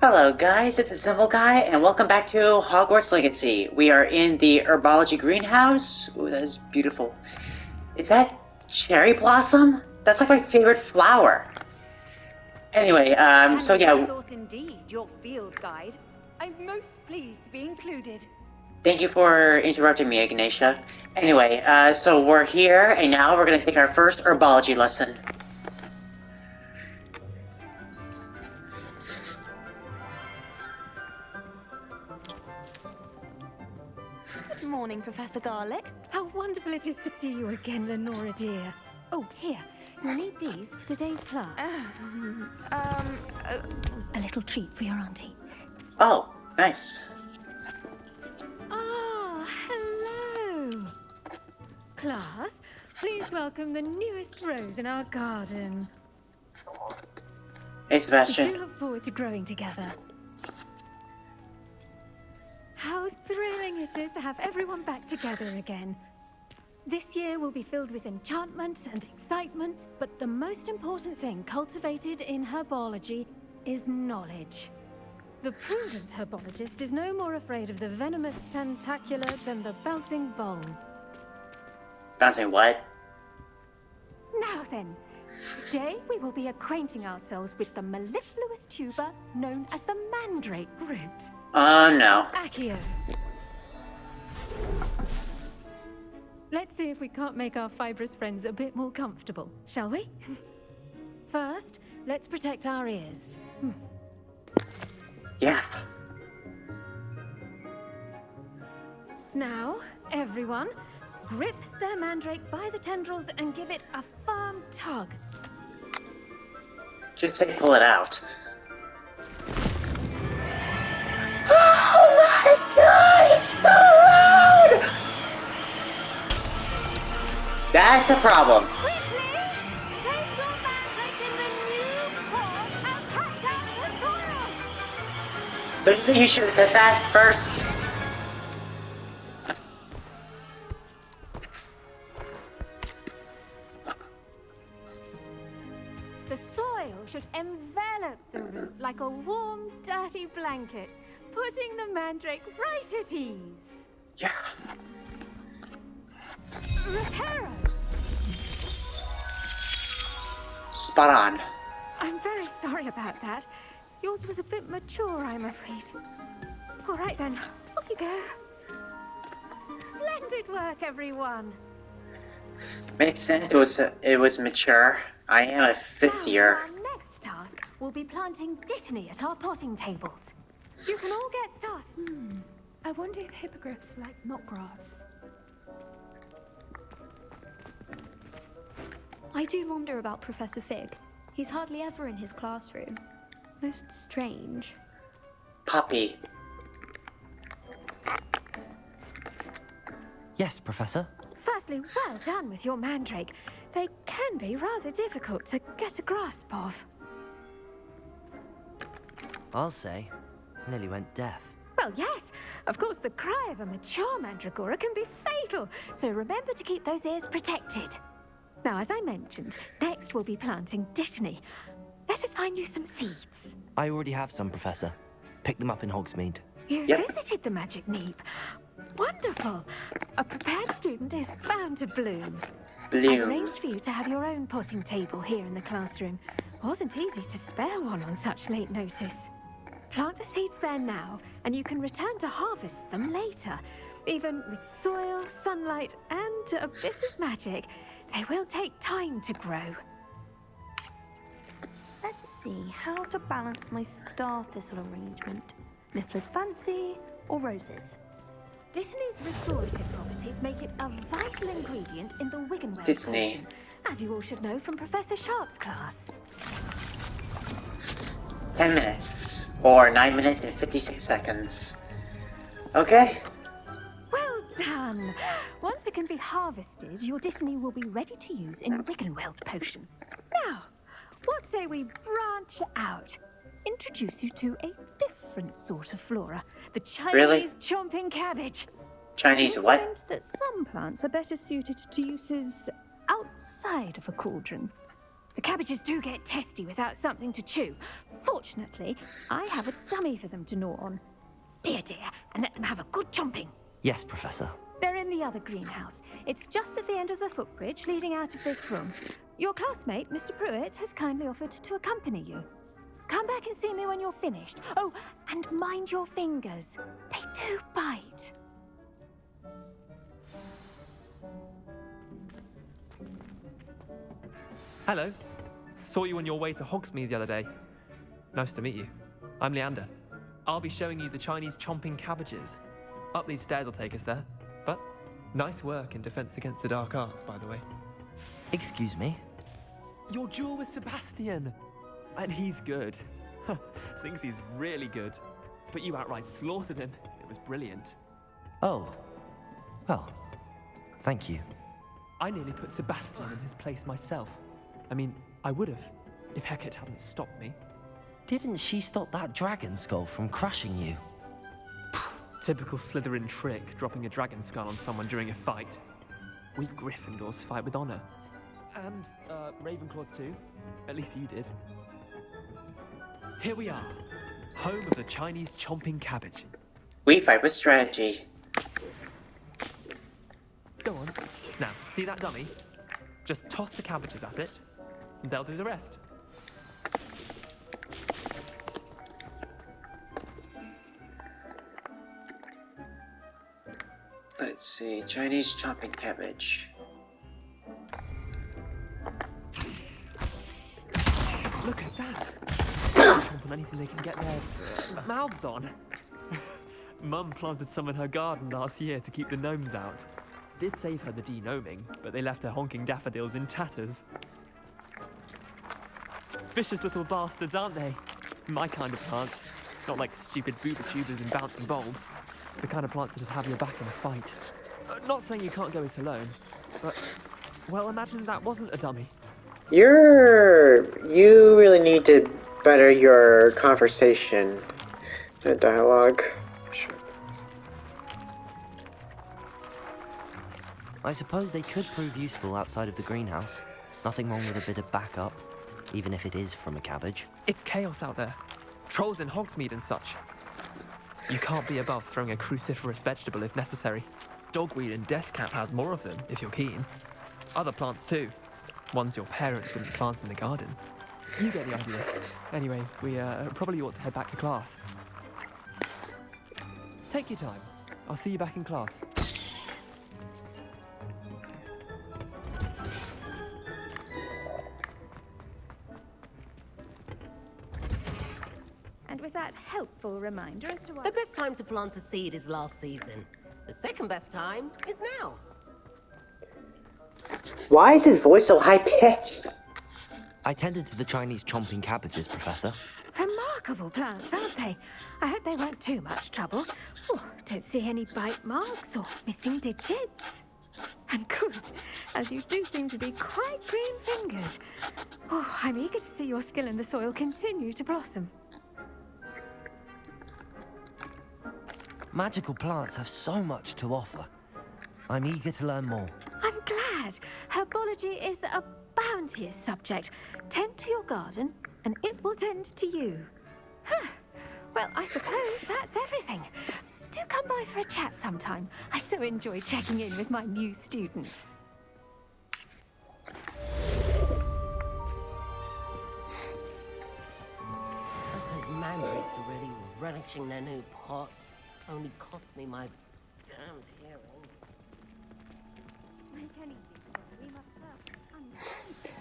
Hello guys, it's a Simple Guy, and welcome back to Hogwarts Legacy. We are in the Herbology greenhouse. Ooh, that is beautiful. Is that cherry blossom? That's like my favorite flower. Anyway, so yeah. Resource indeed, your field guide. I'm most pleased to be included. Thank you for interrupting me, Ignatia. Anyway, so we're here, and now we're gonna take our first Herbology lesson. Good morning, Professor Garlick. How wonderful it is to see you again, Lenora dear. Oh, here. You'll need these for today's class. A little treat for your auntie. Oh, nice. Ah, hello. Class, please welcome the newest rose in our garden. Hey, We Sebastian. do look forward to growing together. How thrilling it is to have everyone back together again. This year will be filled with enchantment and excitement, but the most important thing cultivated in herbology is knowledge. The prudent herbologist is no more afraid of the venomous tentacula than the bouncing bulb. Bouncing what? Now then, today we will be acquainting ourselves with the mellifluous tuber known as the mandrake root. Oh no. Accio. Let's see if we can't make our fibrous friends a bit more comfortable, shall we? First, let's protect our ears. Yeah. Now, everyone, grip their mandrake by the tendrils and give it a firm tug. Just say pull it out. Oh my god, it's so loud! That's a problem. Quickly, place your mandrake in the new pot and cut down the soil. Don't you think you should have said that first? The soil should envelop the root like a warm, dirty blanket, putting the mandrake right at ease. Yeah. Reparo! Spot on. I'm very sorry about that. Yours was a bit mature, I'm afraid. All right then, off you go. Splendid work, everyone. Makes sense. It was mature. I am a fifth Now, year. our next task will be planting dittany at our potting tables. You can all get started. I wonder if hippogriffs like knotgrass. I do wonder about Professor Fig. He's hardly ever in his classroom. Most strange. Puppy. Yes, Professor. Firstly, well done with your mandrake. They can be rather difficult to get a grasp of. I'll say. Nearly went deaf. Well, yes. Of course, the cry of a mature mandragora can be fatal, so remember to keep those ears protected. Now, as I mentioned, next we'll be planting dittany. Let us find you some seeds. I already have some, Professor. Pick them up in Hogsmeade. You Yep. visited the Magic Neep. Wonderful. A prepared student is bound to bloom. I've Bloom. arranged for you to have your own potting table here in the classroom. Wasn't easy to spare one on such late notice. Plant the seeds there now, and you can return to harvest them later. Even with soil, sunlight, and a bit of magic, they will take time to grow. Let's see how to balance my star thistle arrangement. Mifflin's fancy or roses? Dittany's restorative properties make it a vital ingredient in the Wiggenweld Dittany. potion, as you all should know from Professor Sharp's class. 10 minutes. Or 9 minutes and 56 seconds. Okay? Well done! Once it can be harvested, your dittany will be ready to use in Wiggenweld potion. Now, what say we branch out? Introduce you to a different sort of flora, the Chinese Really? chomping cabbage. Chinese You'll what? find that some plants are better suited to uses outside of a cauldron. The cabbages do get testy without something to chew. Fortunately, I have a dummy for them to gnaw on. Be a dear and let them have a good chomping. Yes, Professor. They're in the other greenhouse. It's just at the end of the footbridge leading out of this room. Your classmate, Mr. Pruitt, has kindly offered to accompany you. Come back and see me when you're finished. Oh, and mind your fingers. They do bite. Hello. Saw you on your way to Hogsmeade the other day. Nice to meet you. I'm Leander. I'll be showing you the Chinese chomping cabbages. Up these stairs will take us there. But nice work in Defense Against the Dark Arts, by the way. Excuse me? Your duel with Sebastian! And he's good. Thinks he's really good. But you outright slaughtered him. It was brilliant. Oh. Well, thank you. I nearly put Sebastian in his place myself. I mean, I would have, if Hecate hadn't stopped me. Didn't she stop that dragon skull from crushing you? Typical Slytherin trick, dropping a dragon skull on someone during a fight. We Gryffindors fight with honor. And, Ravenclaws too. At least you did. Here we are, home of the Chinese chomping cabbage. We fight with strategy. Go on. Now, see that dummy? Just toss the cabbages at it, and they'll do the rest. Let's see, Chinese chomping cabbage. Look at that! Chomp on anything they can get their mouths on. Mum planted some in her garden last year to keep the gnomes out. Did save her the de-gnoming, but they left her honking daffodils in tatters. Vicious little bastards, aren't they? My kind of plants. Not like stupid booba tubers and bouncing bulbs. The kind of plants that just have your back in a fight. Not saying you can't go it alone, but, well, imagine that wasn't a dummy. You really need to better your conversation dialogue. Sure. I suppose they could prove useful outside of the greenhouse. Nothing wrong with a bit of backup, even if it is from a cabbage. It's chaos out there. Trolls in Hogsmeade and such. You can't be above throwing a cruciferous vegetable if necessary. Dogweed and deathcap has more of them, if you're keen. Other plants too. Ones your parents wouldn't plant in the garden. You get the idea. Anyway, we probably ought to head back to class. Take your time. I'll see you back in class. And with that helpful reminder as to what... The best time to plant a seed is last season. The second best time is now. Why is his voice so high-pitched? I tended to the Chinese chomping cabbages, Professor. Remarkable plants, aren't they? I hope they weren't too much trouble. Oh, don't see any bite marks or missing digits. And good, as you do seem to be quite green-fingered. Oh, I'm eager to see your skill in the soil continue to blossom. Magical plants have so much to offer. I'm eager to learn more. I'm glad. Herbology is a bounteous subject. Tend to your garden, and it will tend to you. Huh. Well, I suppose that's everything. Do come by for a chat sometime. I so enjoy checking in with my new students. Those mandrakes are really relishing their new pots. Only cost me my damned hearing.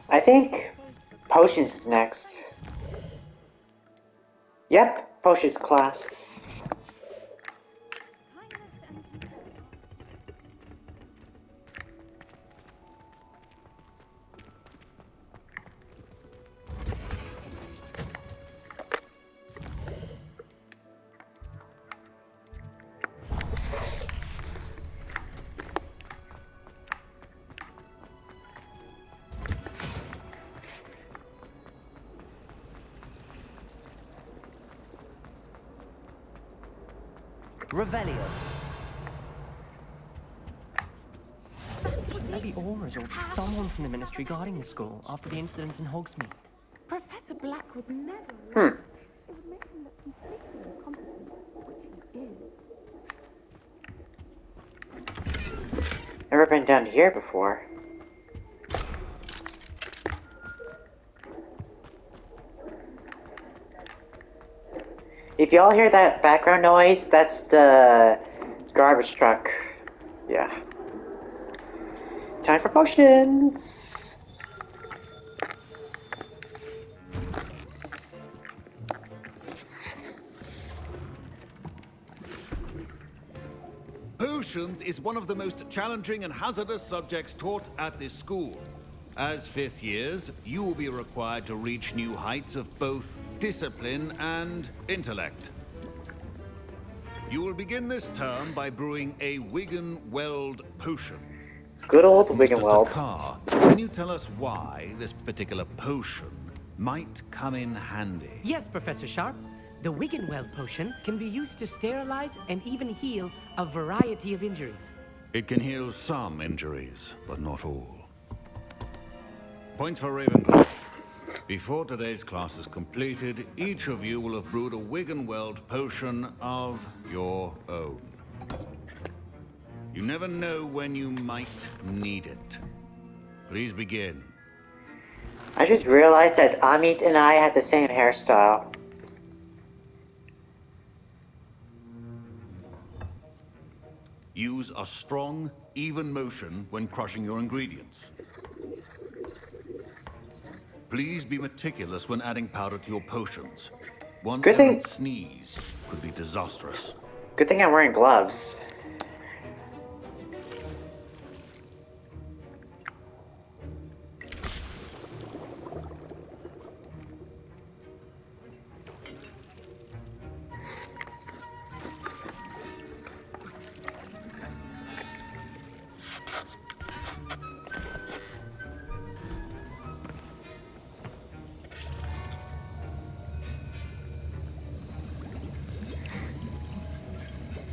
I think potions is next. Yep, potions class. Revelio. Maybe the Aurors or someone from the Ministry guarding the school after the incident in Hogsmeade. Professor Black would never. Never been down here before. If y'all hear that background noise, that's the garbage truck. Yeah. Time for potions! Potions is one of the most challenging and hazardous subjects taught at this school. As fifth years, you will be required to reach new heights of both discipline and intellect. You will begin this term by brewing a Wiggenweld potion. Good old Mr. Wiggenweld. Takar, can you tell us why this particular potion might come in handy? Yes, Professor Sharp. The Wiggenweld potion can be used to sterilize and even heal a variety of injuries. It can heal some injuries, but not all. Point for Ravenclaw. Before today's class is completed, each of you will have brewed a Wiggenweld potion of your own. You never know when you might need it. Please begin. I just realized that Amit and I had the same hairstyle. Use a strong, even motion when crushing your ingredients. Please be meticulous when adding powder to your potions. One Good thing- errant sneeze could be disastrous. Good thing I'm wearing gloves.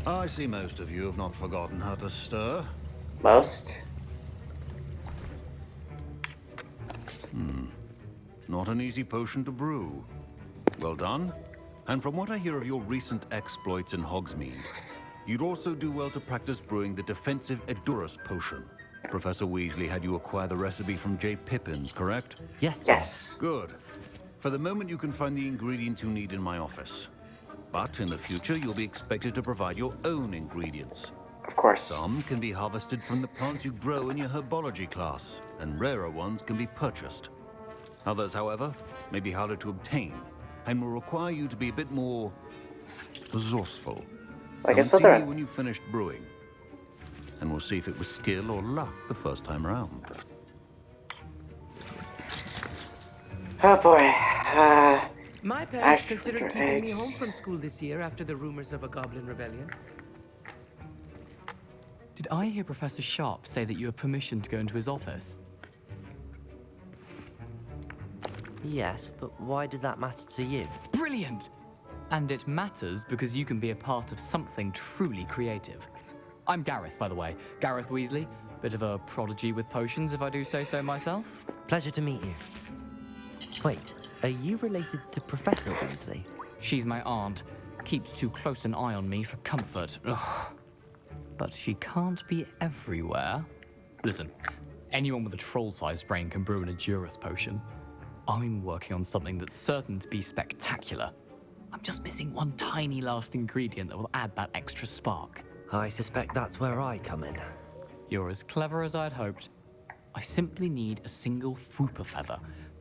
I see most of you have not forgotten how to stir. Most. Not an easy potion to brew. Well done. And from what I hear of your recent exploits in Hogsmeade, you'd also do well to practice brewing the defensive Edurus potion. Professor Weasley had you acquire the recipe from J. Pippins, correct? Yes, sir. Yes. Good. For the moment, you can find the ingredients you need in my office. But in the future, you'll be expected to provide your own ingredients. Of course. Some can be harvested from the plants you grow in your Herbology class, and rarer ones can be purchased. Others, however, may be harder to obtain, and will require you to be a bit more resourceful. Like a Come see me Slytherin. when you've finished brewing, and we'll see if it was skill or luck the first time around. Oh boy. My parents Ash considered your keeping me eggs. home from school this year after the rumors of a goblin rebellion. Did I hear Professor Sharp say that you have permission to go into his office? Yes, but why does that matter to you? Brilliant! And it matters because you can be a part of something truly creative. I'm Gareth, by the way. Gareth Weasley. Bit of a prodigy with potions, if I do say so myself. Pleasure to meet you. Wait, are you related to Professor Weasley? She's my aunt. Keeps too close an eye on me for comfort. Ugh. But she can't be everywhere. Listen, anyone with a troll-sized brain can brew an Edurus potion. I'm working on something that's certain to be spectacular. I'm just missing one tiny last ingredient that will add that extra spark. I suspect that's where I come in. You're as clever as I'd hoped. I simply need a single Fwooper feather.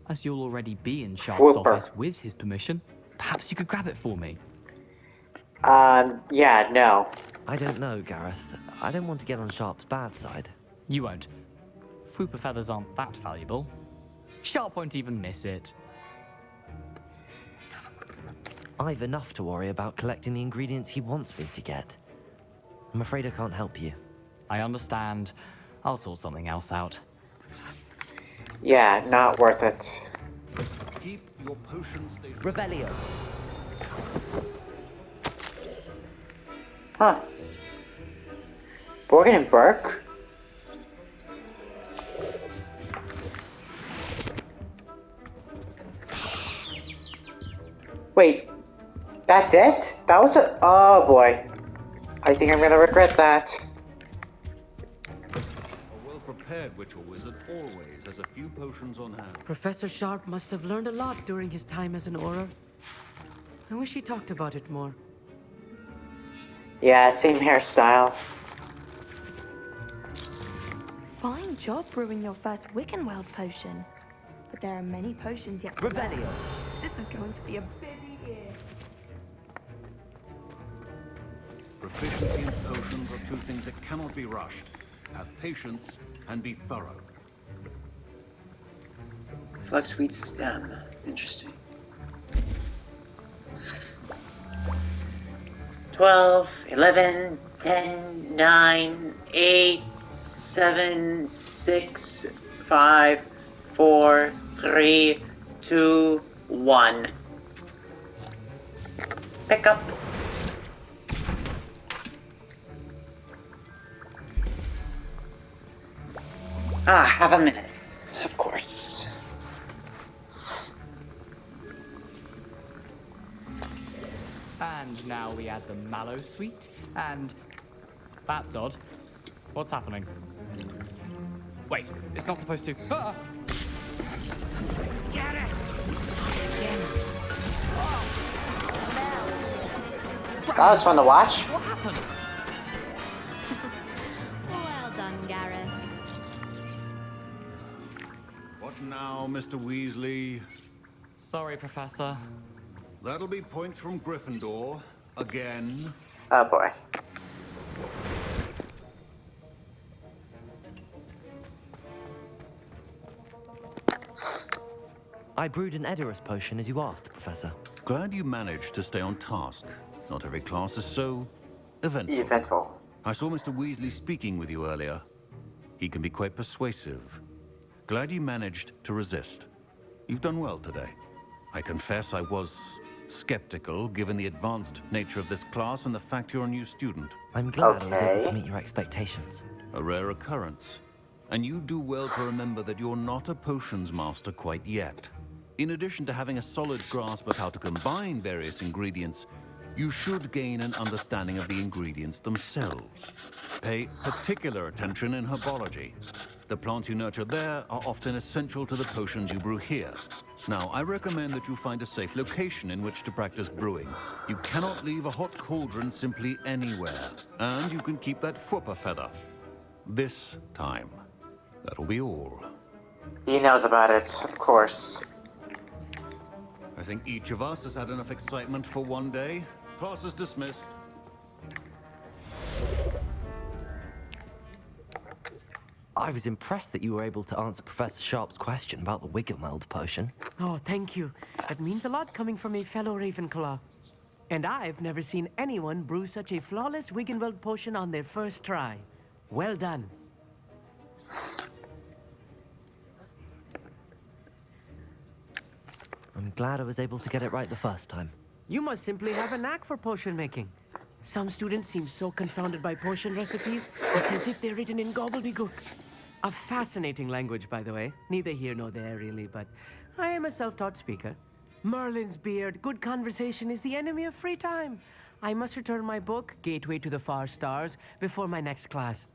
As you'll already be in Sharp's Fwooper. office with his permission, perhaps you could grab it for me. Yeah, no. I don't know, Gareth. I don't want to get on Sharp's bad side. You won't. Fwooper feathers aren't that valuable. Sharp won't even miss it. I've enough to worry about collecting the ingredients he wants me to get. I'm afraid I can't help you. I understand. I'll sort something else out. Yeah, not worth it. Keep your potion station. Revelio. Huh. Borgin and Burke? That's it? That was a... Oh boy. I think I'm gonna regret that. A well-prepared witch or wizard always has a few potions on hand. Professor Sharp must have learned a lot during his time as an Auror. I wish he talked about it more. Yeah, same hairstyle. Fine job brewing your first Wiccanweld potion. But there are many potions yet to Revelio. This is going to be a busy year. Proficiency in potions are two things that cannot be rushed. Have patience and be thorough. Flux wheat stem. Interesting. 12, 11, 10, 9, 8, 7, 6, 5, 4, 3, 2, 1. Pick up. Have a minute. Of course. And now we add the mallow sweet, and... That's odd. What's happening? Wait, it's not supposed to... Ah! Get it! That was fun to watch. What happened? Well done, Gareth. What now, Mr. Weasley? Sorry, Professor. That'll be points from Gryffindor. Again. Oh boy. I brewed an Edurus potion as you asked, Professor. Glad you managed to stay on task. Not every class is so eventful. Eventful. I saw Mr. Weasley speaking with you earlier. He can be quite persuasive. Glad you managed to resist. You've done well today. I confess I was skeptical, given the advanced nature of this class and the fact you're a new student. I'm glad I was able to meet your expectations. A rare occurrence. And you do well to remember that you're not a potions master quite yet. In addition to having a solid grasp of how to combine various ingredients, you should gain an understanding of the ingredients themselves. Pay particular attention in herbology. The plants you nurture there are often essential to the potions you brew here. Now, I recommend that you find a safe location in which to practice brewing. You cannot leave a hot cauldron simply anywhere, and you can keep that Fwooper feather. This time. That'll be all. He knows about it, of course. I think each of us has had enough excitement for one day. Class is dismissed. I was impressed that you were able to answer Professor Sharp's question about the Wiggenweld potion. Oh, thank you. That means a lot coming from a fellow Ravenclaw. And I've never seen anyone brew such a flawless Wiggenweld potion on their first try. Well done. I'm glad I was able to get it right the first time. You must simply have a knack for potion making. Some students seem so confounded by potion recipes, it's as if they're written in gobbledygook. A fascinating language, by the way. Neither here nor there, really, but I am a self-taught speaker. Merlin's beard, good conversation is the enemy of free time. I must return my book, Gateway to the Far Stars, before my next class.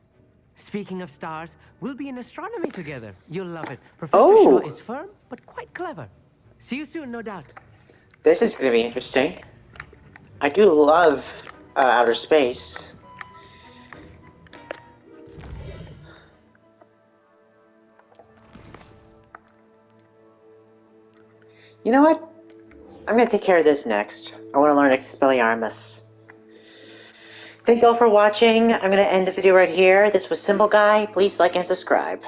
Speaking of stars, we'll be in astronomy together. You'll love it. Professor Shaw is firm, but quite clever. See you soon, no doubt. This is going to be interesting. I do love outer space. You know what? I'm going to take care of this next. I want to learn Expelliarmus. Thank you all for watching. I'm going to end the video right here. This was Symbol Guy. Please like and subscribe.